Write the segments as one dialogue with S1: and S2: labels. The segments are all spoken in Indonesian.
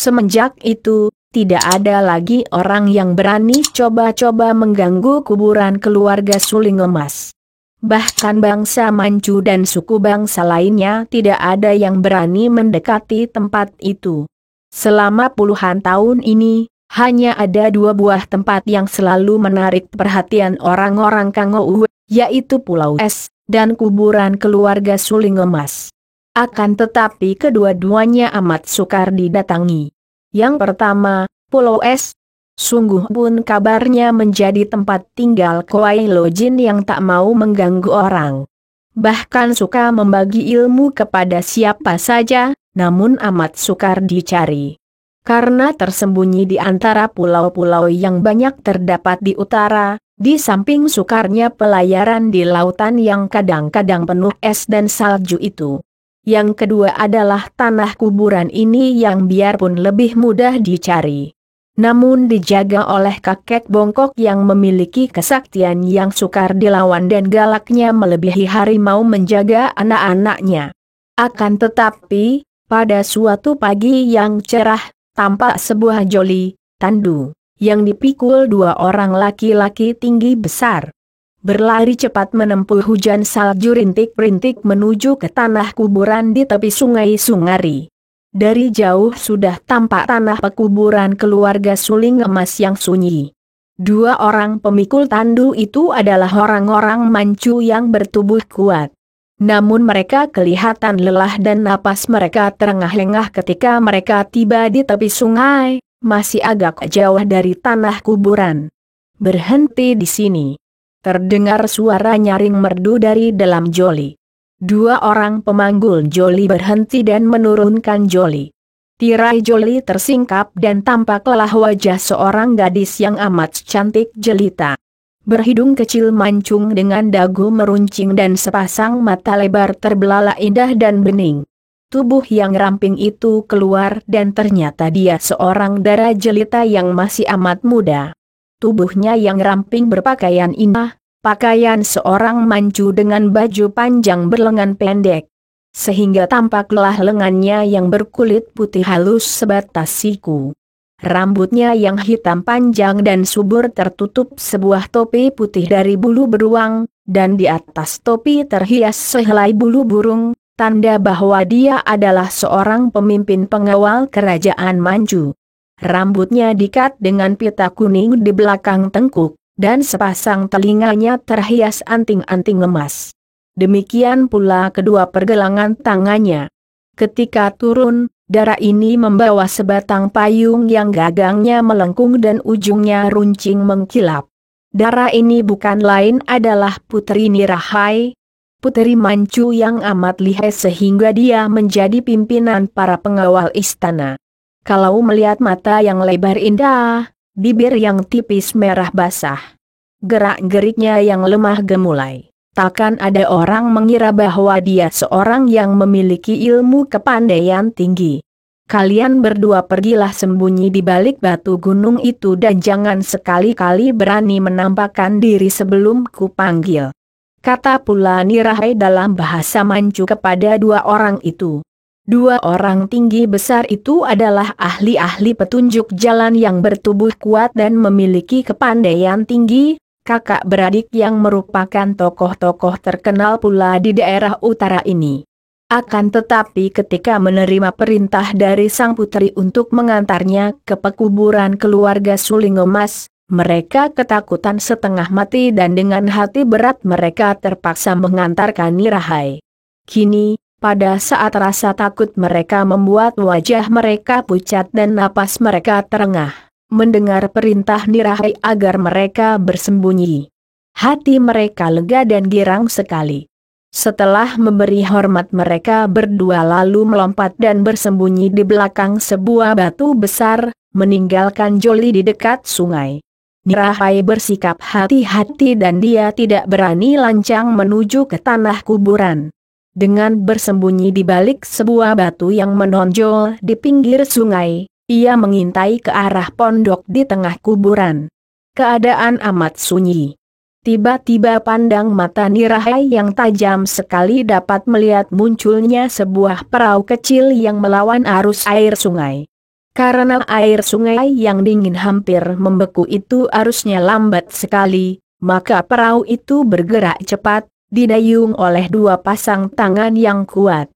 S1: Semenjak itu, tidak ada lagi orang yang berani coba-coba mengganggu kuburan keluarga Suling Emas. Bahkan bangsa Manchu dan suku bangsa lainnya tidak ada yang berani mendekati tempat itu. Selama puluhan tahun ini, hanya ada dua buah tempat yang selalu menarik perhatian orang-orang Kangou, yaitu Pulau Es dan kuburan keluarga Suling Emas. Akan tetapi kedua-duanya amat sukar didatangi. Yang pertama, Pulau Es. Sungguh pun kabarnya menjadi tempat tinggal Kuai Lojin yang tak mau mengganggu orang. Bahkan suka membagi ilmu kepada siapa saja, namun amat sukar dicari. Karena tersembunyi di antara pulau-pulau yang banyak terdapat di utara, di samping sukarnya pelayaran di lautan yang kadang-kadang penuh es dan salju itu. Yang kedua adalah tanah kuburan ini yang biarpun lebih mudah dicari, namun dijaga oleh kakek bongkok yang memiliki kesaktian yang sukar dilawan dan galaknya melebihi harimau menjaga anak-anaknya. Akan tetapi, pada suatu pagi yang cerah, tampak sebuah joli, tandu, yang dipikul dua orang laki-laki tinggi besar. Berlari cepat menempuh hujan salju rintik-rintik menuju ke tanah kuburan di tepi sungai Sungari. Dari jauh sudah tampak tanah pekuburan keluarga Suling Emas yang sunyi. Dua orang pemikul tandu itu adalah orang-orang Manchu yang bertubuh kuat. Namun mereka kelihatan lelah dan napas mereka terengah-engah ketika mereka tiba di tepi sungai, masih agak jauh dari tanah kuburan. Berhenti di sini. Terdengar suara nyaring merdu dari dalam joli. Dua orang pemanggul joli berhenti dan menurunkan joli. Tirai joli tersingkap dan tampaklah wajah seorang gadis yang amat cantik jelita. Berhidung kecil mancung dengan dagu meruncing dan sepasang mata lebar terbelalak indah dan bening. Tubuh yang ramping itu keluar dan ternyata dia seorang dara jelita yang masih amat muda. Tubuhnya yang ramping berpakaian indah, pakaian seorang Manchu dengan baju panjang berlengan pendek. Sehingga tampaklah lengannya yang berkulit putih halus sebatas siku. Rambutnya yang hitam panjang dan subur tertutup sebuah topi putih dari bulu beruang, dan di atas topi terhias sehelai bulu burung, tanda bahwa dia adalah seorang pemimpin pengawal kerajaan Manchu. Rambutnya diikat dengan pita kuning di belakang tengkuk, dan sepasang telinganya terhias anting-anting emas. Demikian pula kedua pergelangan tangannya. Ketika turun, dara ini membawa sebatang payung yang gagangnya melengkung dan ujungnya runcing mengkilap. Dara ini bukan lain adalah Putri Nirahai, putri Manchu yang amat lihai sehingga dia menjadi pimpinan para pengawal istana. Kalau melihat mata yang lebar indah, bibir yang tipis merah basah, gerak-geriknya yang lemah gemulai, takkan ada orang mengira bahwa dia seorang yang memiliki ilmu kepandaian tinggi. Kalian berdua pergilah sembunyi di balik batu gunung itu dan jangan sekali-kali berani menampakkan diri sebelum kupanggil, kata pula Nirahai dalam bahasa Manchu kepada dua orang itu. Dua orang tinggi besar itu adalah ahli-ahli petunjuk jalan yang bertubuh kuat dan memiliki kepandaian tinggi, kakak beradik yang merupakan tokoh-tokoh terkenal pula di daerah utara ini. Akan tetapi ketika menerima perintah dari sang putri untuk mengantarnya ke pekuburan keluarga Suling Emas, mereka ketakutan setengah mati dan dengan hati berat mereka terpaksa mengantarkan Nirahai. Kini, pada saat rasa takut mereka membuat wajah mereka pucat dan napas mereka terengah, mendengar perintah Nirahai agar mereka bersembunyi. Hati mereka lega dan girang sekali. Setelah memberi hormat mereka berdua lalu melompat dan bersembunyi di belakang sebuah batu besar, meninggalkan joli di dekat sungai. Nirahai bersikap hati-hati dan dia tidak berani lancang menuju ke tanah kuburan. Dengan bersembunyi di balik sebuah batu yang menonjol di pinggir sungai, ia mengintai ke arah pondok di tengah kuburan. Keadaan amat sunyi. Tiba-tiba pandang mata Nirahai yang tajam sekali dapat melihat munculnya sebuah perahu kecil yang melawan arus air sungai. Karena air sungai yang dingin hampir membeku itu arusnya lambat sekali, maka perahu itu bergerak cepat, didayung oleh dua pasang tangan yang kuat.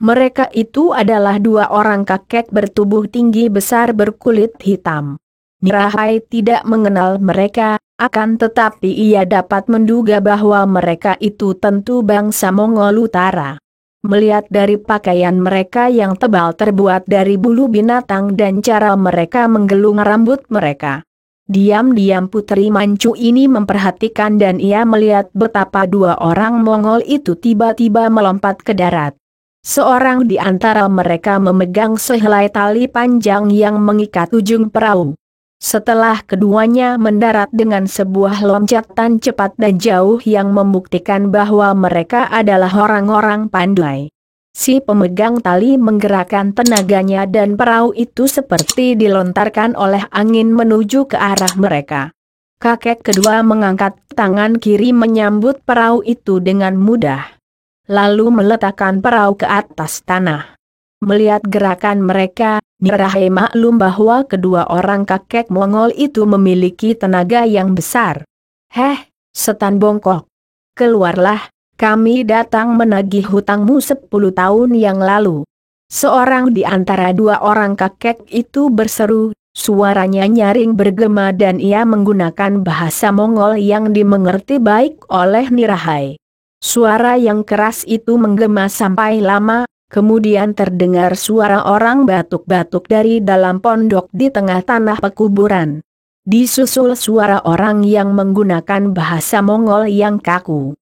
S1: Mereka itu adalah dua orang kakek bertubuh tinggi besar berkulit hitam. Nirahai tidak mengenal mereka, akan tetapi ia dapat menduga bahwa mereka itu tentu bangsa Mongol Utara. Melihat dari pakaian mereka yang tebal terbuat dari bulu binatang dan cara mereka menggelung rambut mereka. Diam-diam Putri Mancu ini memperhatikan dan ia melihat betapa dua orang Mongol itu tiba-tiba melompat ke darat. Seorang di antara mereka memegang sehelai tali panjang yang mengikat ujung perahu. Setelah keduanya mendarat dengan sebuah loncatan cepat dan jauh yang membuktikan bahwa mereka adalah orang-orang pandai. Si pemegang tali menggerakkan tenaganya dan perahu itu seperti dilontarkan oleh angin menuju ke arah mereka. Kakek kedua mengangkat tangan kiri menyambut perahu itu dengan mudah. Lalu meletakkan perahu ke atas tanah. Melihat gerakan mereka, Nirahai maklum bahwa kedua orang kakek Mongol itu memiliki tenaga yang besar. "Heh, setan bongkok. Keluarlah, kami datang menagih hutangmu 10 tahun yang lalu." Seorang di antara dua orang kakek itu berseru, suaranya nyaring bergema dan ia menggunakan bahasa Mongol yang dimengerti baik oleh Nirahai. Suara yang keras itu menggema sampai lama. Kemudian terdengar suara orang batuk-batuk dari dalam pondok di tengah tanah pekuburan. Disusul suara orang yang menggunakan bahasa Mongol yang kaku.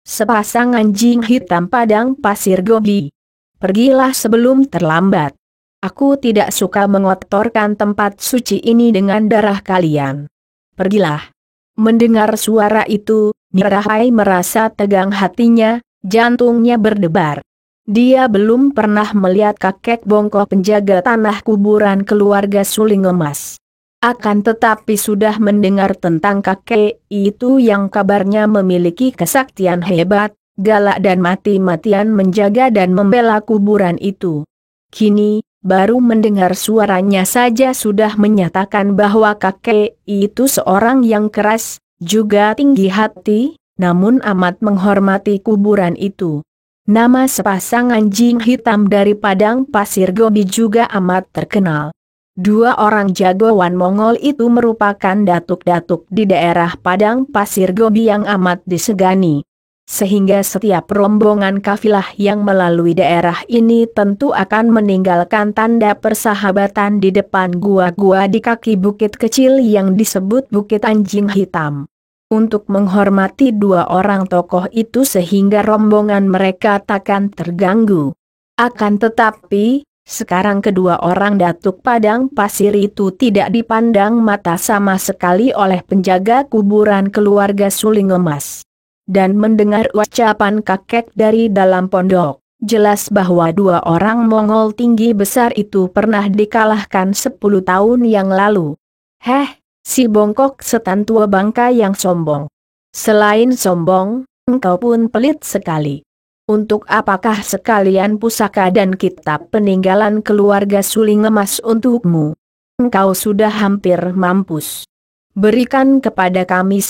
S1: Sepasang anjing hitam padang pasir Gobi. Pergilah sebelum terlambat. Aku tidak suka mengotorkan tempat suci ini dengan darah kalian. Pergilah." Mendengar suara itu, Nirahai merasa tegang hatinya, jantungnya berdebar. Dia belum pernah melihat kakek bongkok penjaga tanah kuburan keluarga Suling Emas. Akan tetapi sudah mendengar tentang kakek itu yang kabarnya memiliki kesaktian hebat, galak dan mati-matian menjaga dan membela kuburan itu. Kini, baru mendengar suaranya saja sudah menyatakan bahwa kakek itu seorang yang keras, juga tinggi hati, namun amat menghormati kuburan itu. Nama sepasang anjing hitam dari padang pasir Gobi juga amat terkenal. Dua orang jagoan Mongol itu merupakan datuk-datuk di daerah padang pasir Gobi yang amat disegani. Sehingga setiap rombongan kafilah yang melalui daerah ini tentu akan meninggalkan tanda persahabatan di depan gua-gua di kaki bukit kecil yang disebut Bukit Anjing Hitam. Untuk menghormati dua orang tokoh itu sehingga rombongan mereka takkan terganggu. Akan tetapi, sekarang kedua orang datuk padang pasir itu tidak dipandang mata sama sekali oleh penjaga kuburan keluarga Suling Emas. Dan mendengar ucapan kakek dari dalam pondok, jelas bahwa dua orang Mongol tinggi besar itu pernah dikalahkan 10 tahun yang lalu. "Heh, si bongkok setan tua bangka yang sombong. Selain sombong, engkau pun pelit sekali. Untuk apakah sekalian pusaka dan kitab peninggalan keluarga Suling Emas untukmu? Engkau sudah hampir mampus. Berikan kepada kami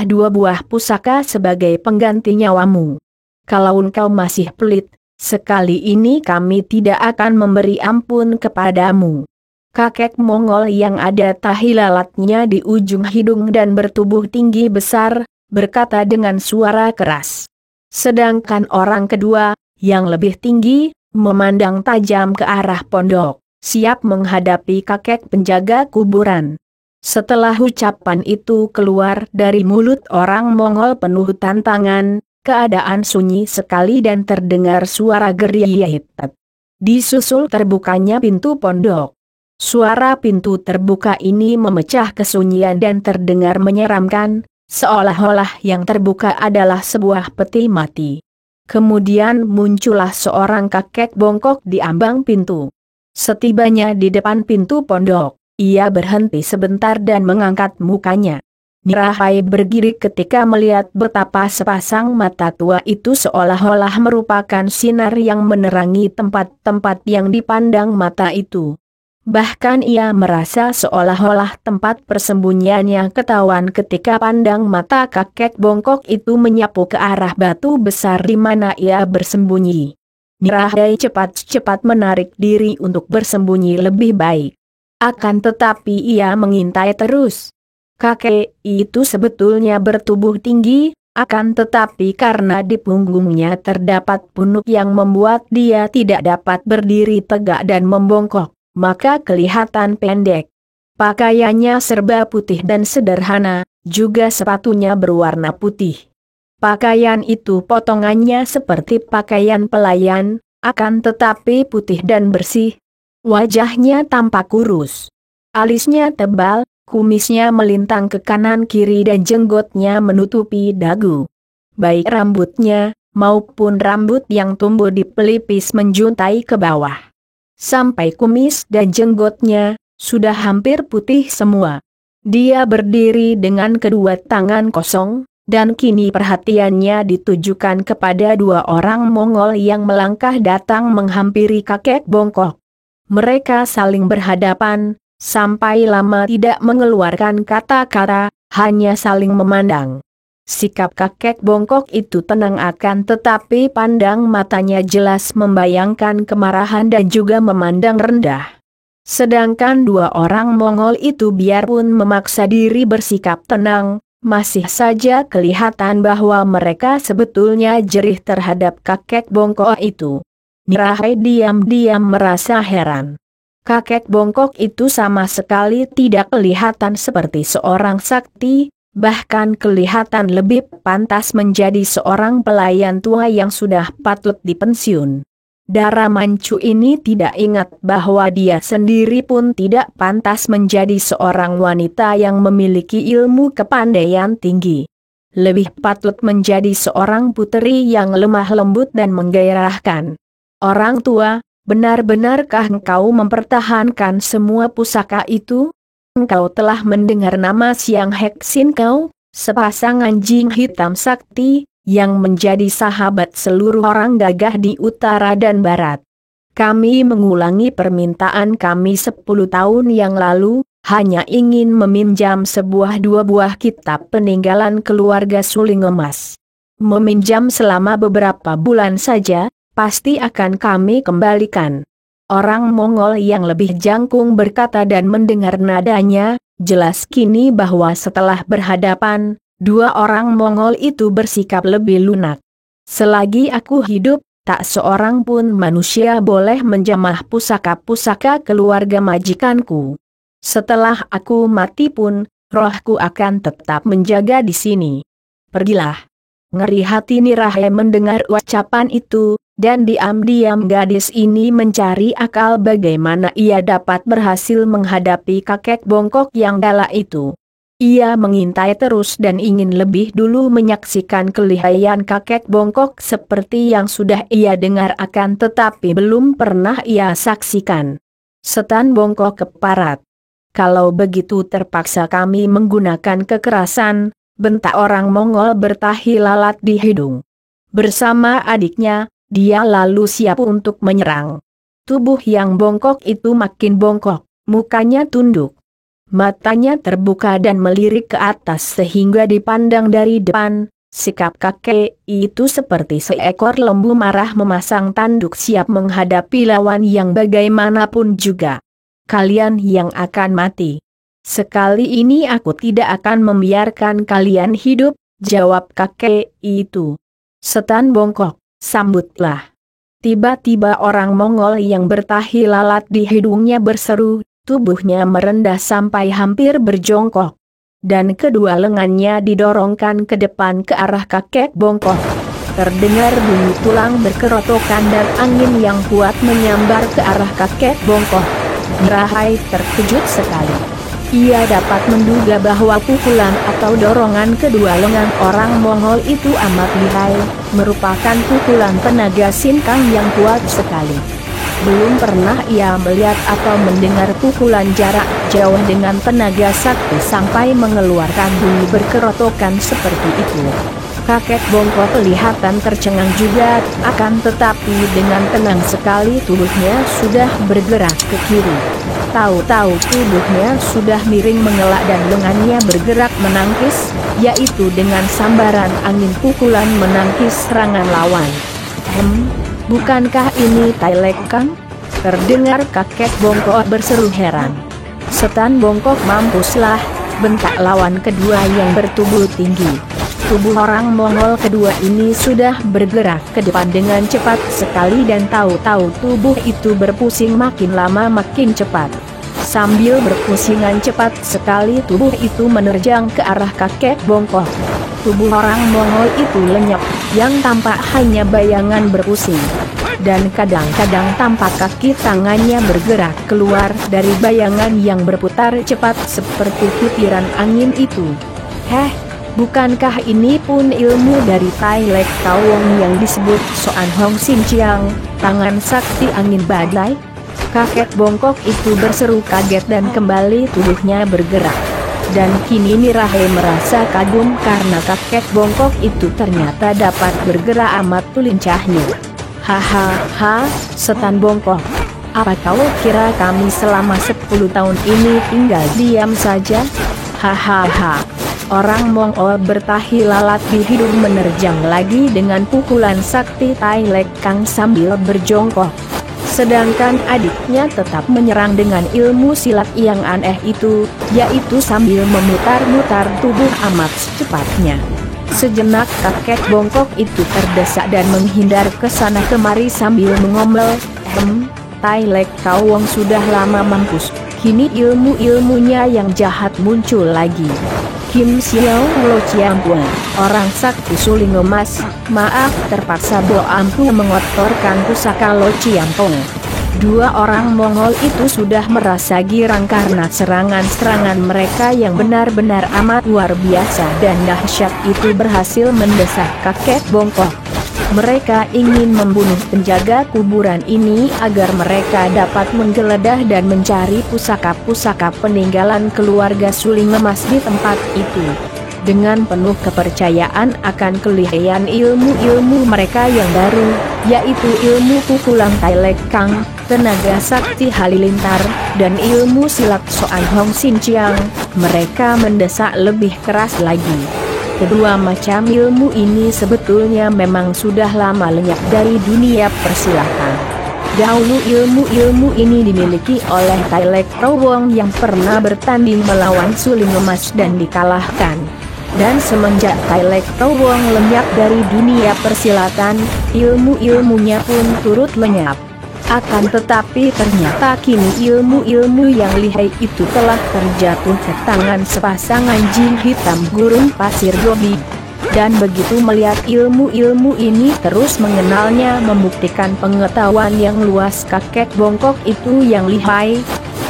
S1: dua buah pusaka sebagai pengganti nyawamu. Kalau engkau masih pelit, sekali ini kami tidak akan memberi ampun kepadamu." Kakek Mongol yang ada tahi lalatnya di ujung hidung dan bertubuh tinggi besar, berkata dengan suara keras. Sedangkan orang kedua, yang lebih tinggi, memandang tajam ke arah pondok, siap menghadapi kakek penjaga kuburan. Setelah ucapan itu keluar dari mulut orang Mongol penuh tantangan, keadaan sunyi sekali dan terdengar suara geriat. Disusul terbukanya pintu pondok. Suara pintu terbuka ini memecah kesunyian dan terdengar menyeramkan, seolah-olah yang terbuka adalah sebuah peti mati. Kemudian muncullah seorang kakek bongkok di ambang pintu. Setibanya di depan pintu pondok, ia berhenti sebentar dan mengangkat mukanya. Nirahai bergirik ketika melihat betapa sepasang mata tua itu seolah-olah merupakan sinar yang menerangi tempat-tempat yang dipandang mata itu. Bahkan ia merasa seolah-olah tempat persembunyiannya ketahuan ketika pandang mata kakek bongkok itu menyapu ke arah batu besar di mana ia bersembunyi. Nirahai cepat-cepat menarik diri untuk bersembunyi lebih baik. Akan tetapi ia mengintai terus. Kakek itu sebetulnya bertubuh tinggi, akan tetapi karena di punggungnya terdapat punuk yang membuat dia tidak dapat berdiri tegak dan membongkok, maka kelihatan pendek. Pakaiannya serba putih dan sederhana, juga sepatunya berwarna putih. Pakaian itu potongannya seperti pakaian pelayan, akan tetapi putih dan bersih. Wajahnya tampak kurus. Alisnya tebal, kumisnya melintang ke kanan kiri dan jenggotnya menutupi dagu. Baik rambutnya, maupun rambut yang tumbuh di pelipis menjuntai ke bawah. Sampai kumis dan jenggotnya, sudah hampir putih semua. Dia berdiri dengan kedua tangan kosong, dan kini perhatiannya ditujukan kepada dua orang Mongol yang melangkah datang menghampiri kakek bongkok. Mereka saling berhadapan, sampai lama tidak mengeluarkan kata-kata, hanya saling memandang. Sikap kakek bongkok itu tenang akan tetapi pandang matanya jelas membayangkan kemarahan dan juga memandang rendah. Sedangkan dua orang Mongol itu biarpun memaksa diri bersikap tenang, masih saja kelihatan bahwa mereka sebetulnya jerih terhadap kakek bongkok itu. Nirahai diam-diam merasa heran. Kakek bongkok itu sama sekali tidak kelihatan seperti seorang sakti, bahkan kelihatan lebih pantas menjadi seorang pelayan tua yang sudah patut dipensiun. Dara Mancu ini tidak ingat bahwa dia sendiri pun tidak pantas menjadi seorang wanita yang memiliki ilmu kepandaian tinggi. Lebih patut menjadi seorang puteri yang lemah lembut dan menggairahkan. Orang tua, benar-benarkah engkau mempertahankan semua pusaka itu? Engkau telah mendengar nama Siang Heksin kau, sepasang anjing hitam sakti, yang menjadi sahabat seluruh orang gagah di utara dan barat. Kami mengulangi permintaan kami 10 tahun yang lalu, hanya ingin meminjam dua buah kitab peninggalan keluarga Suling Emas. Meminjam selama beberapa bulan saja, pasti akan kami kembalikan. Orang Mongol yang lebih jangkung berkata dan mendengar nadanya, jelas kini bahwa setelah berhadapan, dua orang Mongol itu bersikap lebih lunak. Selagi aku hidup, tak seorang pun manusia boleh menjamah pusaka-pusaka keluarga majikanku. Setelah aku mati pun, rohku akan tetap menjaga di sini. Pergilah. Ngeri hati Nirahai mendengar ucapan itu, dan diam-diam gadis ini mencari akal bagaimana ia dapat berhasil menghadapi kakek bongkok yang galak itu. Ia mengintai terus dan ingin lebih dulu menyaksikan kelihayan kakek bongkok seperti yang sudah ia dengar akan tetapi belum pernah ia saksikan. Setan bongkok keparat. Kalau begitu terpaksa kami menggunakan kekerasan, bentak orang Mongol bertahi lalat di hidung. Bersama adiknya, dia lalu siap untuk menyerang. Tubuh yang bongkok itu makin bongkok, mukanya tunduk. Matanya terbuka dan melirik ke atas sehingga dipandang dari depan. Sikap kakek itu seperti seekor lembu marah memasang tanduk siap menghadapi lawan yang bagaimanapun juga. Kalian yang akan mati. Sekali ini aku tidak akan membiarkan kalian hidup, jawab kakek itu. Setan bongkok, sambutlah. Tiba-tiba orang Mongol yang bertahi lalat di hidungnya berseru. Tubuhnya merendah sampai hampir berjongkok. Dan kedua lengannya didorongkan ke depan ke arah kakek bongkok. Terdengar bunyi tulang berkerotokan dan angin yang kuat menyambar ke arah kakek bongkok. Nirahai terkejut sekali. Ia dapat menduga bahwa pukulan atau dorongan kedua lengan orang Mongol itu amat lihai, merupakan pukulan tenaga sinkang yang kuat sekali. Belum pernah ia melihat atau mendengar pukulan jarak jauh dengan tenaga sakti sampai mengeluarkan bunyi berkerotokan seperti itu. Kakek bongkok kelihatan tercengang juga, akan tetapi dengan tenang sekali tubuhnya sudah bergerak ke kiri. Tahu-tahu tubuhnya sudah miring mengelak dan lengannya bergerak menangkis, yaitu dengan sambaran angin pukulan menangkis serangan lawan. Bukankah ini Tai Lek Kang? Terdengar kakek bongkok berseru heran. Setan bongkok mampuslah, bentak lawan kedua yang bertubuh tinggi. Tubuh orang Mongol kedua ini sudah bergerak ke depan dengan cepat sekali dan tahu-tahu tubuh itu berpusing makin lama makin cepat. Sambil berpusingan cepat sekali tubuh itu menerjang ke arah kakek bongkok. Tubuh orang Mongol itu lenyap, yang tampak hanya bayangan berpusing. Dan kadang-kadang tampak kaki tangannya bergerak keluar dari bayangan yang berputar cepat seperti kutiran angin itu. Bukankah ini pun ilmu dari Tai Lek Kawong yang disebut Soan Hong Sin Chiang, tangan sakti angin badai? Kakek bongkok itu berseru kaget dan kembali tubuhnya bergerak. Dan kini Nirahe merasa kagum karena kakek bongkok itu ternyata dapat bergerak amat lincahnya. Hahaha, setan bongkok. Apa kau kira kami selama 10 tahun ini tinggal diam saja? Hahaha. Orang Mongol bertahi lalat di hidung menerjang lagi dengan pukulan sakti Tai Lek Kang sambil berjongkok. Sedangkan adiknya tetap menyerang dengan ilmu silat yang aneh itu, yaitu sambil memutar-mutar tubuh amat secepatnya. Sejenak kakek bongkok itu terdesak dan menghindar ke sana kemari sambil mengomel, Tai Lek Kawong sudah lama mampus, kini ilmu-ilmunya yang jahat muncul lagi. Kim Xiao Lo Ciampue, orang sakti suling emas, maaf terpaksa Bo Ampu mengotorkan pusaka Lo Ciampue. Dua orang Mongol itu sudah merasa girang karena serangan-serangan mereka yang benar-benar amat luar biasa dan dahsyat itu berhasil mendesak kakek bongkok. Mereka ingin membunuh penjaga kuburan ini agar mereka dapat menggeledah dan mencari pusaka-pusaka peninggalan keluarga suling emas di tempat itu. Dengan penuh kepercayaan akan kelihayan ilmu-ilmu mereka yang baru, yaitu ilmu pukulan Tai Lek Kang, tenaga sakti halilintar, dan ilmu silat Soan Hong Sin Chiang, mereka mendesak lebih keras lagi. Kedua macam ilmu ini sebetulnya memang sudah lama lenyap dari dunia persilatan. Dahulu ilmu-ilmu ini dimiliki oleh Tai Lek Kawong yang pernah bertanding melawan suling emas dan dikalahkan. Dan semenjak Tai Lek Kawong lenyap dari dunia persilatan, ilmu-ilmunya pun turut lenyap. Akan tetapi ternyata kini ilmu-ilmu yang lihai itu telah terjatuh ke tangan sepasang anjing hitam gurun pasir gobi. Dan begitu melihat ilmu-ilmu ini terus mengenalnya membuktikan pengetahuan yang luas kakek bongkok itu yang lihai.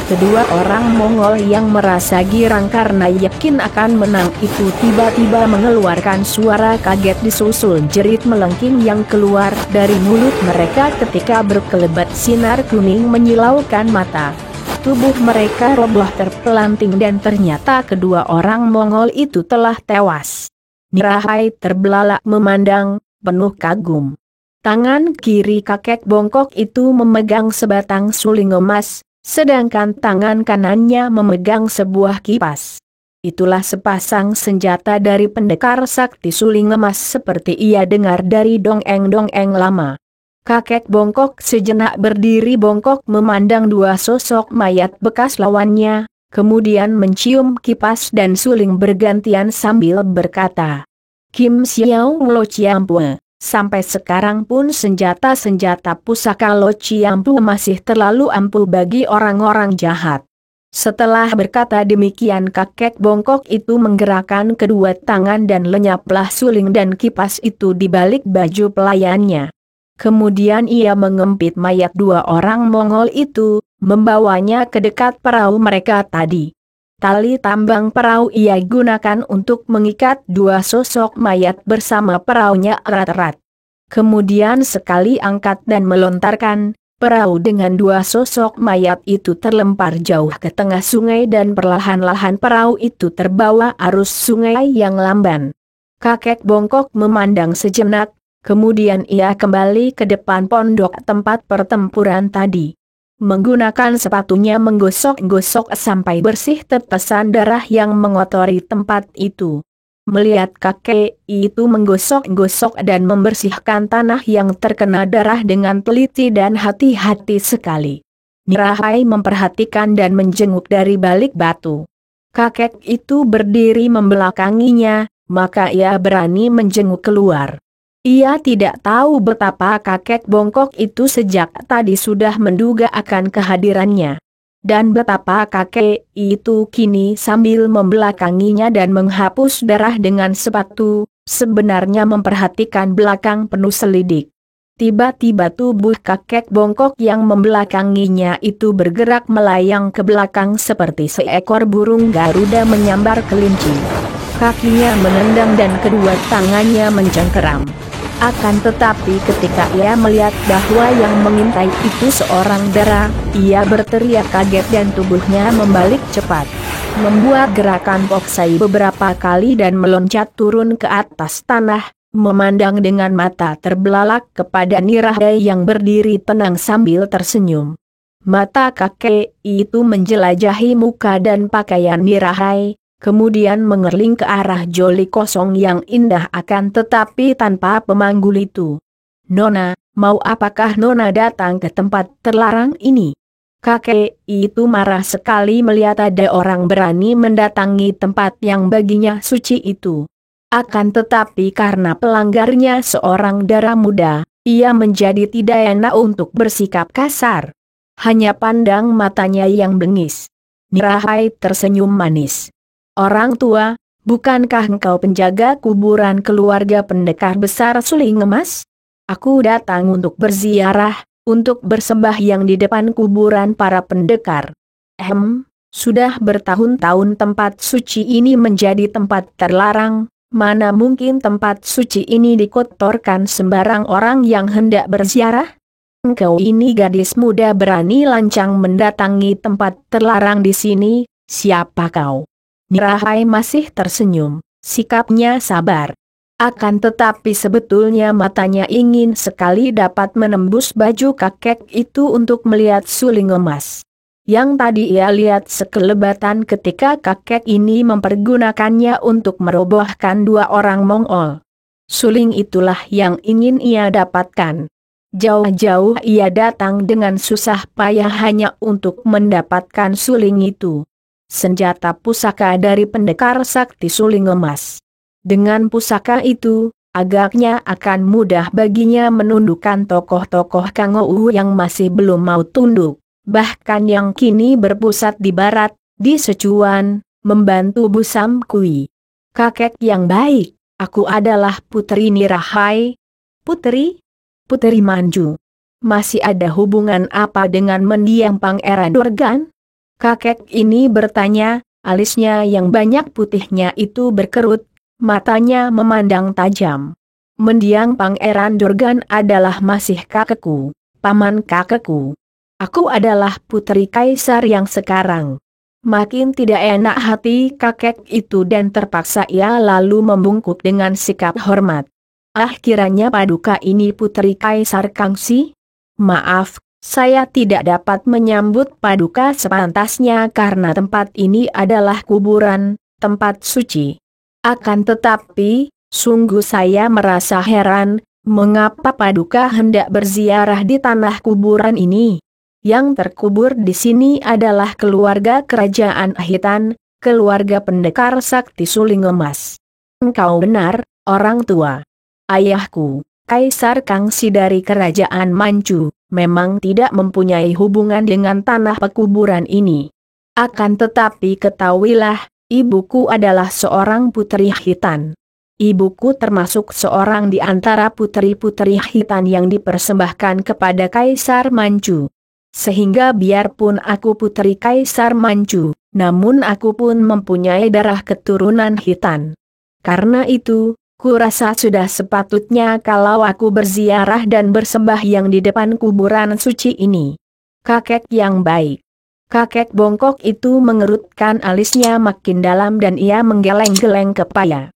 S1: Kedua orang Mongol yang merasa girang karena yakin akan menang itu tiba-tiba mengeluarkan suara kaget disusul jerit melengking yang keluar dari mulut mereka ketika berkelebat sinar kuning menyilaukan mata. Tubuh mereka roboh terpelanting dan ternyata kedua orang Mongol itu telah tewas. Nirahai terbelalak memandang, penuh kagum. Tangan kiri kakek bongkok itu memegang sebatang suling emas, sedangkan tangan kanannya memegang sebuah kipas. Itulah sepasang senjata dari pendekar sakti suling emas seperti ia dengar dari dongeng-dongeng lama. Kakek bongkok sejenak berdiri bongkok memandang dua sosok mayat bekas lawannya, kemudian mencium kipas dan suling bergantian sambil berkata, Kim Xiao Lo Ciampue. Sampai sekarang pun senjata-senjata pusaka Lo Ciampue masih terlalu ampuh bagi orang-orang jahat. Setelah berkata demikian kakek bongkok itu menggerakkan kedua tangan dan lenyaplah suling dan kipas itu di balik baju pelayannya. Kemudian ia mengempit mayat dua orang Mongol itu, membawanya ke dekat perahu mereka tadi. Tali tambang perahu ia gunakan untuk mengikat dua sosok mayat bersama perahunya erat-erat. Kemudian sekali angkat dan melontarkan, perahu dengan dua sosok mayat itu terlempar jauh ke tengah sungai dan perlahan-lahan perahu itu terbawa arus sungai yang lamban. Kakek bongkok memandang sejenak, kemudian ia kembali ke depan pondok tempat pertempuran tadi. Menggunakan sepatunya menggosok-gosok sampai bersih tetesan darah yang mengotori tempat itu. Melihat kakek itu menggosok-gosok dan membersihkan tanah yang terkena darah dengan teliti dan hati-hati sekali, Nirahai memperhatikan dan menjenguk dari balik batu. Kakek itu berdiri membelakanginya, maka ia berani menjenguk keluar. Ia tidak tahu betapa kakek bongkok itu sejak tadi sudah menduga akan kehadirannya. Dan betapa kakek itu kini sambil membelakanginya dan menghapus darah dengan sepatu, sebenarnya memperhatikan belakang penuh selidik. Tiba-tiba tubuh kakek bongkok yang membelakanginya itu bergerak melayang ke belakang seperti seekor burung garuda menyambar kelinci. Kakinya menendang dan kedua tangannya mencengkeram. Akan tetapi ketika ia melihat bahwa yang mengintai itu seorang dara, ia berteriak kaget dan tubuhnya membalik cepat. Membuat gerakan poksai beberapa kali dan meloncat turun ke atas tanah, memandang dengan mata terbelalak kepada Nirahai yang berdiri tenang sambil tersenyum. Mata kakek itu menjelajahi muka dan pakaian Nirahai, kemudian mengerling ke arah joli kosong yang indah akan tetapi tanpa pemanggul itu. "Nona, mau apakah Nona datang ke tempat terlarang ini?" Kakek itu marah sekali melihat ada orang berani mendatangi tempat yang baginya suci itu. Akan tetapi karena pelanggarnya seorang dara muda, ia menjadi tidak enak untuk bersikap kasar. Hanya pandang matanya yang bengis. Nirahai tersenyum manis. "Orang tua, bukankah engkau penjaga kuburan keluarga pendekar besar Suling Emas? Aku datang untuk berziarah, untuk bersembahyang di depan kuburan para pendekar." Sudah bertahun-tahun tempat suci ini menjadi tempat terlarang, mana mungkin tempat suci ini dikotorkan sembarang orang yang hendak berziarah? Engkau ini gadis muda berani lancang mendatangi tempat terlarang di sini, siapa kau? Nirahai masih tersenyum, sikapnya sabar. Akan tetapi sebetulnya matanya ingin sekali dapat menembus baju kakek itu untuk melihat suling emas. Yang tadi ia lihat sekelebatan ketika kakek ini mempergunakannya untuk merobohkan dua orang Mongol. Suling itulah yang ingin ia dapatkan. Jauh-jauh ia datang dengan susah payah hanya untuk mendapatkan suling itu. Senjata pusaka dari pendekar sakti Suling Emas. Dengan pusaka itu, agaknya akan mudah baginya menundukkan tokoh-tokoh Kangou yang masih belum mau tunduk, bahkan yang kini berpusat di barat, di Sichuan, membantu Bu Sam Kui. "Kakek yang baik, aku adalah Putri Nirahai." "Putri? Putri Manju. Masih ada hubungan apa dengan mendiang Pangeran Durgan?" Kakek ini bertanya, alisnya yang banyak putihnya itu berkerut, matanya memandang tajam. "Mendiang Pangeran Durgan adalah masih kakekku, paman kakekku. Aku adalah putri kaisar yang sekarang." Makin tidak enak hati kakek itu dan terpaksa ia lalu membungkuk dengan sikap hormat. Kiranya Paduka ini putri kaisar Kangxi? Maaf, saya tidak dapat menyambut Paduka sepantasnya karena tempat ini adalah kuburan, tempat suci. Akan tetapi, sungguh saya merasa heran, mengapa Paduka hendak berziarah di tanah kuburan ini? Yang terkubur di sini adalah keluarga kerajaan Hitan, keluarga pendekar sakti Suling Emas. Engkau benar, orang tua. Ayahku, Kaisar Kangxi dari kerajaan Manchu, memang tidak mempunyai hubungan dengan tanah pekuburan ini. Akan tetapi ketahuilah, ibuku adalah seorang putri Hitan. Ibuku termasuk seorang di antara putri-putri Hitan yang dipersembahkan kepada Kaisar Manchu. Sehingga biarpun aku putri Kaisar Manchu, namun aku pun mempunyai darah keturunan Hitan. Karena itu, kurasa sudah sepatutnya kalau aku berziarah dan bersembahyang di depan kuburan suci ini. Kakek yang baik. Kakek bongkok itu mengerutkan alisnya makin dalam dan ia menggeleng-geleng kepala.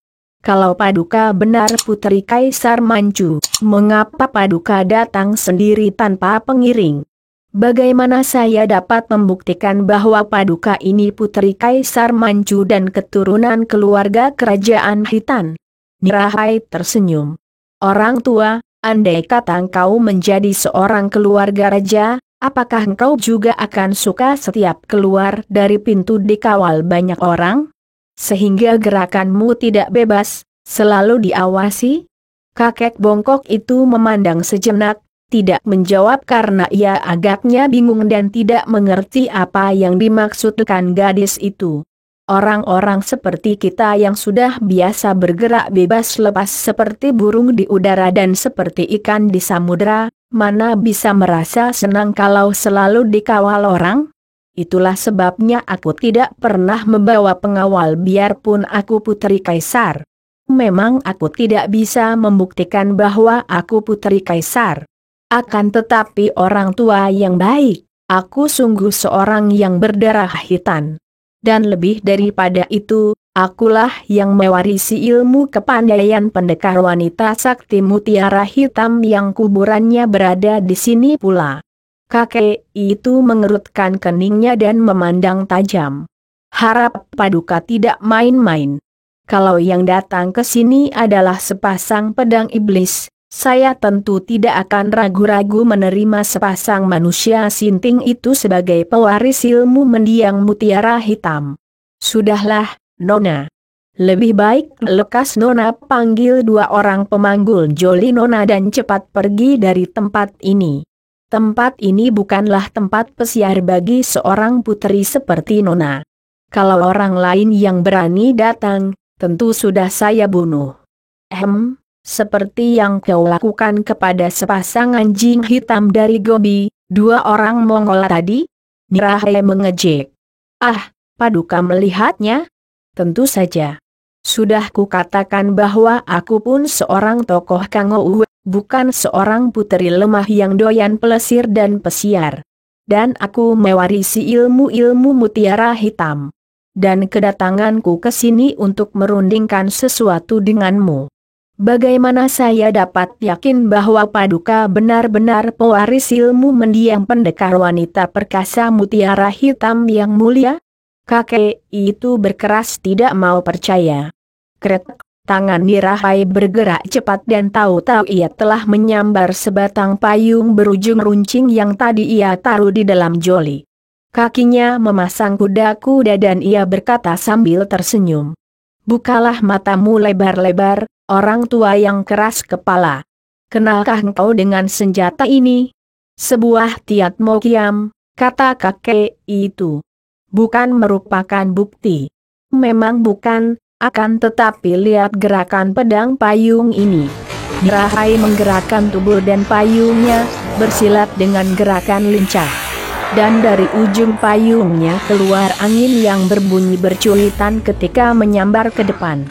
S1: Kalau Paduka benar putri Kaisar Manchu, mengapa Paduka datang sendiri tanpa pengiring? Bagaimana saya dapat membuktikan bahwa Paduka ini putri Kaisar Manchu dan keturunan keluarga kerajaan Hitan? Nirahai tersenyum. Orang tua, andai kata engkau menjadi seorang keluarga raja, apakah engkau juga akan suka setiap keluar dari pintu dikawal banyak orang? Sehingga gerakanmu tidak bebas, selalu diawasi? Kakek bongkok itu memandang sejenak, tidak menjawab karena ia agaknya bingung dan tidak mengerti apa yang dimaksudkan gadis itu. Orang-orang seperti kita yang sudah biasa bergerak bebas lepas seperti burung di udara dan seperti ikan di samudera, mana bisa merasa senang kalau selalu dikawal orang? Itulah sebabnya aku tidak pernah membawa pengawal biarpun aku putri kaisar. Memang aku tidak bisa membuktikan bahwa aku putri kaisar. Akan tetapi orang tua yang baik, aku sungguh seorang yang berdarah Hitan. Dan lebih daripada itu, akulah yang mewarisi ilmu kepandaian pendekar wanita sakti mutiara hitam yang kuburannya berada di sini pula. Kakek itu mengerutkan keningnya dan memandang tajam. Harap Paduka tidak main-main. Kalau yang datang ke sini adalah sepasang pedang iblis, saya tentu tidak akan ragu-ragu menerima sepasang manusia sinting itu sebagai pewaris ilmu mendiang mutiara hitam. Sudahlah, Nona. Lebih baik lekas Nona panggil 2 orang pemanggul joli Nona dan cepat pergi dari tempat ini. Tempat ini bukanlah tempat pesiar bagi seorang putri seperti Nona. Kalau orang lain yang berani datang, tentu sudah saya bunuh. Seperti yang kau lakukan kepada sepasang anjing hitam dari Gobi, 2 orang Mongol tadi? Nirahai mengejek. Ah, Paduka melihatnya? Tentu saja. Sudah kukatakan bahwa aku pun seorang tokoh Kangou, bukan seorang putri lemah yang doyan pelesir dan pesiar. Dan aku mewarisi ilmu-ilmu mutiara hitam. Dan kedatanganku ke sini untuk merundingkan sesuatu denganmu. Bagaimana saya dapat yakin bahwa Paduka benar-benar pewaris ilmu mendiang pendekar wanita perkasa mutiara hitam yang mulia? Kakek itu berkeras tidak mau percaya. Krek, tangan Nirahai bergerak cepat dan tahu-tahu ia telah menyambar sebatang payung berujung runcing yang tadi ia taruh di dalam joli. Kakinya memasang kuda-kuda dan ia berkata sambil tersenyum. Bukalah matamu lebar-lebar, orang tua yang keras kepala. Kenalkah engkau dengan senjata ini? Sebuah tiat mokiam, kata kakek itu. Bukan merupakan bukti. Memang bukan, akan tetapi lihat gerakan pedang payung ini. Nirahai menggerakkan tubuh dan payungnya, bersilat dengan gerakan lincah. Dan dari ujung payungnya keluar angin yang berbunyi bercuitan ketika menyambar ke depan.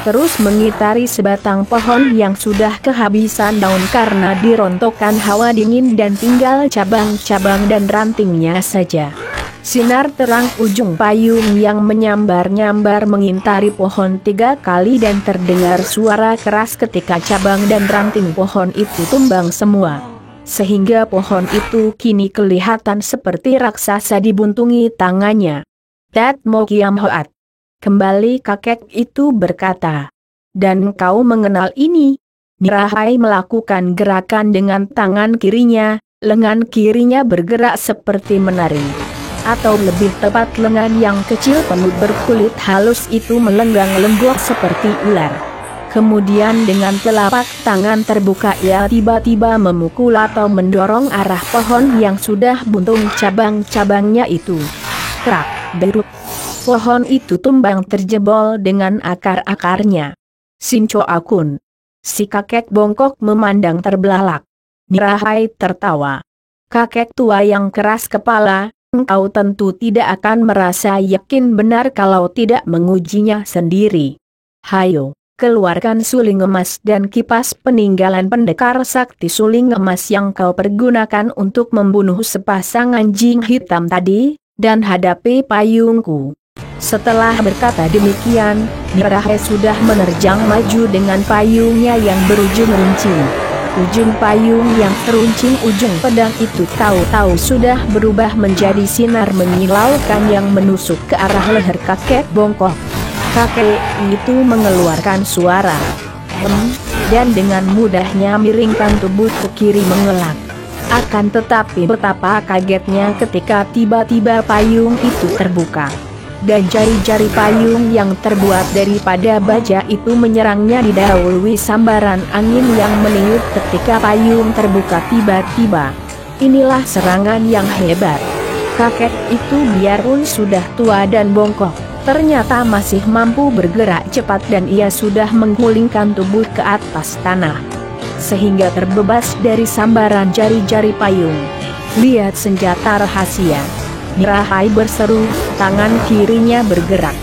S1: Terus mengitari sebatang pohon yang sudah kehabisan daun karena dirontokkan hawa dingin dan tinggal cabang-cabang dan rantingnya saja. Sinar terang ujung payung yang menyambar-nyambar mengintari pohon 3 kali dan terdengar suara keras ketika cabang dan ranting pohon itu tumbang semua. Sehingga pohon itu kini kelihatan seperti raksasa dibuntungi tangannya. Tat Mo Kiam Hoat. Kembali kakek itu berkata. Dan kau mengenal ini? Nirahai melakukan gerakan dengan tangan kirinya, lengan kirinya bergerak seperti menari. Atau lebih tepat lengan yang kecil penuh berkulit halus itu melenggang-lenggok seperti ular. Kemudian dengan telapak tangan terbuka ia tiba-tiba memukul atau mendorong arah pohon yang sudah buntung cabang-cabangnya itu. Krak, beruk. Pohon itu tumbang terjebol dengan akar-akarnya. Sinco Akun. Si kakek bongkok memandang terbelalak. Nirahai tertawa. Kakek tua yang keras kepala, engkau tentu tidak akan merasa yakin benar kalau tidak mengujinya sendiri. Hayo. Keluarkan suling emas dan kipas peninggalan pendekar sakti suling emas yang kau pergunakan untuk membunuh sepasang anjing hitam tadi, dan hadapi payungku. Setelah berkata demikian, Nirahai sudah menerjang maju dengan payungnya yang berujung runcing. Ujung payung yang teruncing ujung pedang itu tahu-tahu sudah berubah menjadi sinar menyilaukan yang menusuk ke arah leher kakek bongkok. Kakek itu mengeluarkan suara dan dengan mudahnya miringkan tubuh ke kiri mengelak. Akan tetapi betapa kagetnya ketika tiba-tiba payung itu terbuka. Dan jari-jari payung yang terbuat daripada baja itu menyerangnya didahului sambaran angin yang meniup ketika payung terbuka tiba-tiba. Inilah serangan yang hebat. Kakek itu biarpun sudah tua dan bongkok, ternyata masih mampu bergerak cepat dan ia sudah menggulingkan tubuh ke atas tanah, sehingga terbebas dari sambaran jari-jari payung. Lihat senjata rahasia! Nirahai berseru, tangan kirinya bergerak.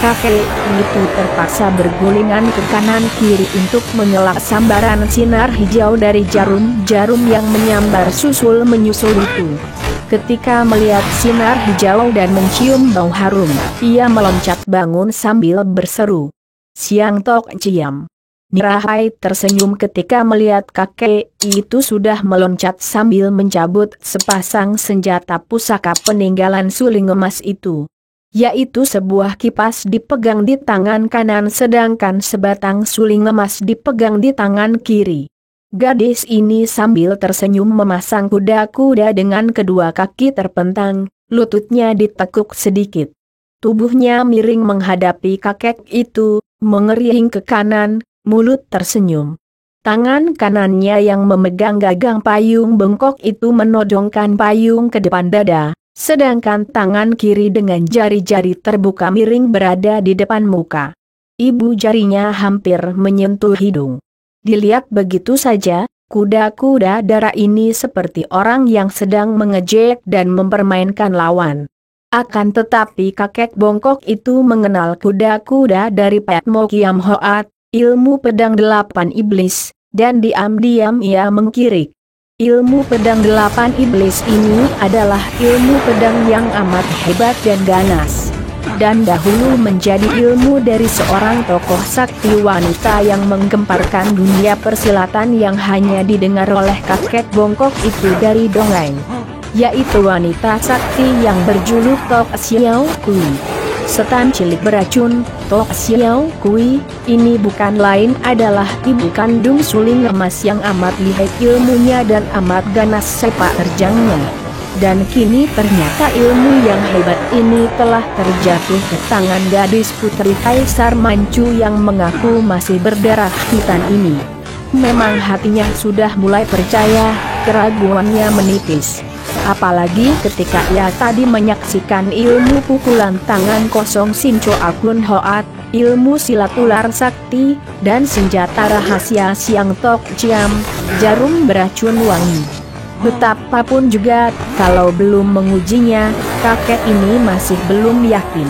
S1: Kakek itu terpaksa bergulingan ke kanan kiri untuk mengelak sambaran sinar hijau dari jarum-jarum yang menyambar susul menyusul itu. Ketika melihat sinar hijau dan mencium bau harum, ia meloncat bangun sambil berseru, "Siang Tok Ciam." Nirahai tersenyum ketika melihat kakek itu sudah meloncat sambil mencabut sepasang senjata pusaka peninggalan suling emas itu. Yaitu sebuah kipas dipegang di tangan kanan sedangkan sebatang suling emas dipegang di tangan kiri. Gadis ini sambil tersenyum memasang kuda-kuda dengan kedua kaki terpentang, lututnya ditekuk sedikit. Tubuhnya miring menghadapi kakek itu, mengering ke kanan, mulut tersenyum. Tangan kanannya yang memegang gagang payung bengkok itu menodongkan payung ke depan dada, sedangkan tangan kiri dengan jari-jari terbuka miring berada di depan muka. Ibu jarinya hampir menyentuh hidung. Dilihat begitu saja, kuda-kuda darah ini seperti orang yang sedang mengejek dan mempermainkan lawan. Akan tetapi kakek bongkok itu mengenal kuda-kuda dari Patmo Kiam Hoat, ilmu pedang 8 iblis, dan diam-diam ia mengkirik. Ilmu pedang 8 iblis ini adalah ilmu pedang yang amat hebat dan ganas. Dan dahulu menjadi ilmu dari seorang tokoh sakti wanita yang menggemparkan dunia persilatan yang hanya didengar oleh kakek bongkok itu dari dongeng. Yaitu wanita sakti yang berjuluk Tok Xiao Kui. Setan cilik beracun, Tok Xiao Kui, ini bukan lain adalah ibu kandung suling emas yang amat lihai ilmunya dan amat ganas sepak terjangnya. Dan kini ternyata ilmu yang hebat ini telah terjatuh ke tangan gadis putri Kaisar Manchu yang mengaku masih berdarah hitam ini. Memang hatinya sudah mulai percaya, keraguannya menipis. Apalagi ketika ia tadi menyaksikan ilmu pukulan tangan kosong Sincho Akun Hoat, ilmu silat ular sakti, dan senjata rahasia Siang Tok Ciam, jarum beracun wangi. Betapapun juga, kalau belum mengujinya, kakek ini masih belum yakin.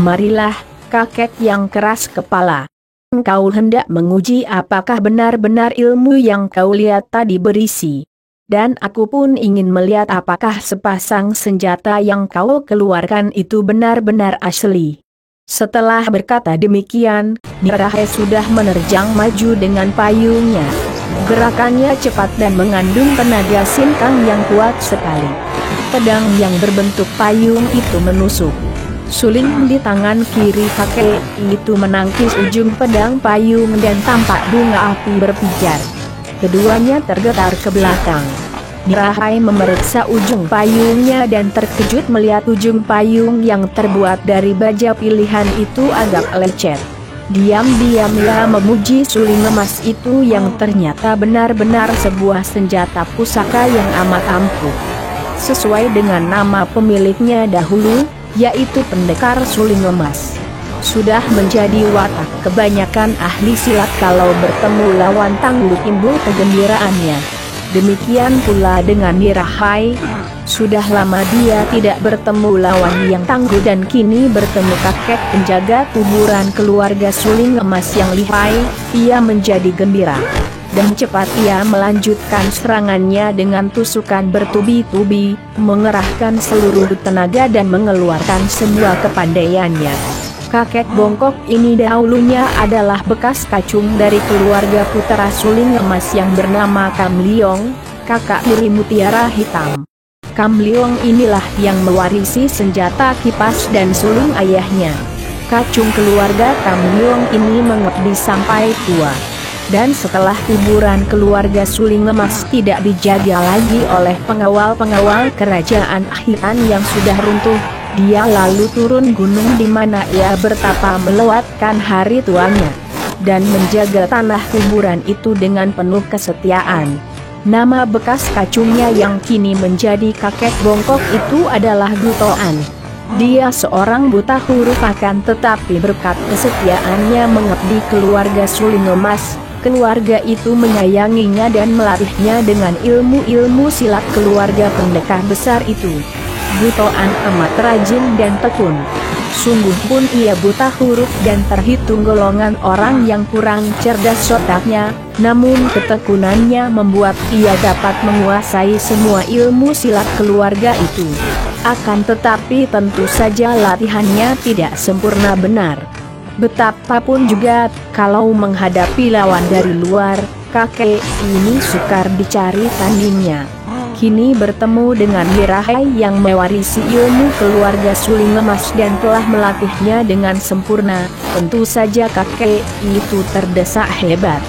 S1: Marilah, kakek yang keras kepala. Engkau hendak menguji apakah benar-benar ilmu yang kau lihat tadi berisi. Dan aku pun ingin melihat apakah sepasang senjata yang kau keluarkan itu benar-benar asli. Setelah berkata demikian, Nirahai sudah menerjang maju dengan payungnya. Gerakannya cepat dan mengandung tenaga sinkang yang kuat sekali. Pedang yang berbentuk payung itu menusuk. Suling di tangan kiri kakek itu menangkis ujung pedang payung dan tampak bunga api berpijar. Keduanya tergetar ke belakang. Nirahai memeriksa ujung payungnya dan terkejut melihat ujung payung yang terbuat dari baja pilihan itu agak lecet. Diam-diam ia memuji suling emas itu yang ternyata benar-benar sebuah senjata pusaka yang amat ampuh. Sesuai dengan nama pemiliknya dahulu, yaitu pendekar suling emas. Sudah menjadi watak kebanyakan ahli silat kalau bertemu lawan tangguh timbul kegembiraannya. Demikian pula dengan Nirahai. Sudah lama dia tidak bertemu lawan yang tangguh dan kini bertemu kakek penjaga kuburan keluarga suling emas yang lihai, ia menjadi gembira. dan cepat ia melanjutkan serangannya dengan tusukan bertubi-tubi, mengerahkan seluruh tenaga dan mengeluarkan semua kepandaiannya. Kakek bongkok ini dahulunya adalah bekas kacung dari keluarga putra suling emas yang bernama Kam Liong, kakak dari Mutiara Hitam. Kam Liong inilah yang mewarisi senjata kipas dan suling ayahnya. Kacung keluarga Kam Liong ini mengabdi sampai tua. Dan setelah kuburan keluarga suling emas tidak dijaga lagi oleh pengawal-pengawal kerajaan Hian yang sudah runtuh, dia lalu turun gunung di mana ia bertapa melewatkan hari tuanya dan menjaga tanah kuburan itu dengan penuh kesetiaan. Nama bekas kacungnya yang kini menjadi kakek bongkok itu adalah Gutoan. Dia seorang buta huruf akan tetapi berkat kesetiaannya mengabdi keluarga suling emas. Keluarga itu menyayanginya dan melatihnya dengan ilmu-ilmu silat keluarga pendekar besar itu. Gutoan amat rajin dan tekun. Sungguh pun ia buta huruf dan terhitung golongan orang yang kurang cerdas otaknya, namun ketekunannya membuat ia dapat menguasai semua ilmu silat keluarga itu. Akan tetapi tentu saja latihannya tidak sempurna benar. Betapapun juga, kalau menghadapi lawan dari luar, kakek ini sukar dicari tandingnya. Kini bertemu dengan Hirahai yang mewarisi ilmu keluarga suling emas dan telah melatihnya dengan sempurna, tentu saja kakek itu terdesak hebat.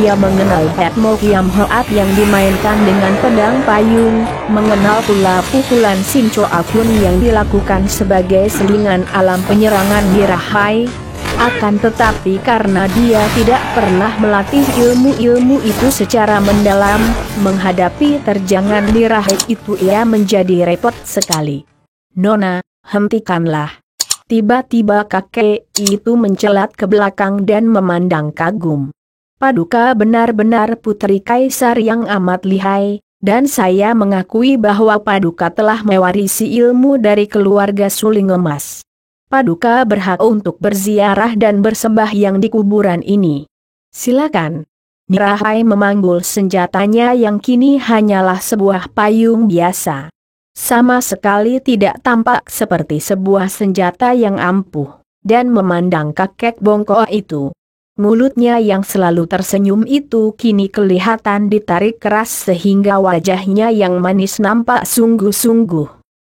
S1: Ia mengenal Patmo Kiam Hoat yang dimainkan dengan pedang payung, mengenal pula pukulan Sincho Akun yang dilakukan sebagai selingan alam penyerangan Hirahai. Akan tetapi karena dia tidak pernah melatih ilmu-ilmu itu secara mendalam, menghadapi terjangan Hirahai itu ia menjadi repot sekali. "Nona, hentikanlah." Tiba-tiba kakek itu mencelat ke belakang dan memandang kagum. "Paduka benar-benar putri kaisar yang amat lihai, dan saya mengakui bahwa Paduka telah mewarisi ilmu dari keluarga suling emas. Paduka berhak untuk berziarah dan bersembahyang di kuburan ini. Silakan." Hirahai memanggul senjatanya yang kini hanyalah sebuah payung biasa. Sama sekali tidak tampak seperti sebuah senjata yang ampuh, dan memandang kakek bongkok itu. Mulutnya yang selalu tersenyum itu kini kelihatan ditarik keras sehingga wajahnya yang manis nampak sungguh-sungguh.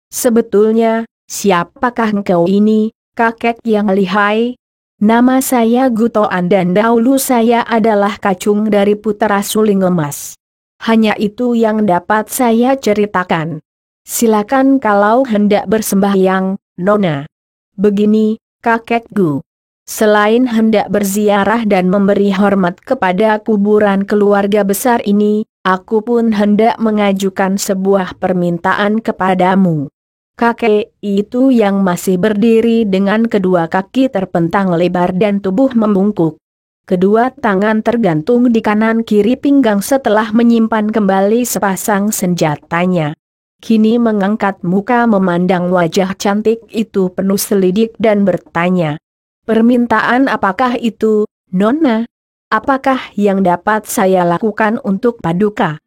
S1: "Sebetulnya, siapakah engkau ini, kakek yang lihai?" "Nama saya Gutoan dan dahulu saya adalah kacung dari putra suling emas. Hanya itu yang dapat saya ceritakan. Silakan kalau hendak bersembahyang, Nona." "Begini, kakekku. Selain hendak berziarah dan memberi hormat kepada kuburan keluarga besar ini, aku pun hendak mengajukan sebuah permintaan kepadamu." Kakek itu yang masih berdiri dengan kedua kaki terpentang lebar dan tubuh membungkuk. Kedua tangan tergantung di kanan kiri pinggang setelah menyimpan kembali sepasang senjatanya. Kini mengangkat muka memandang wajah cantik itu penuh selidik dan bertanya, "Permintaan apakah itu, Nona? Apakah yang dapat saya lakukan untuk Paduka?"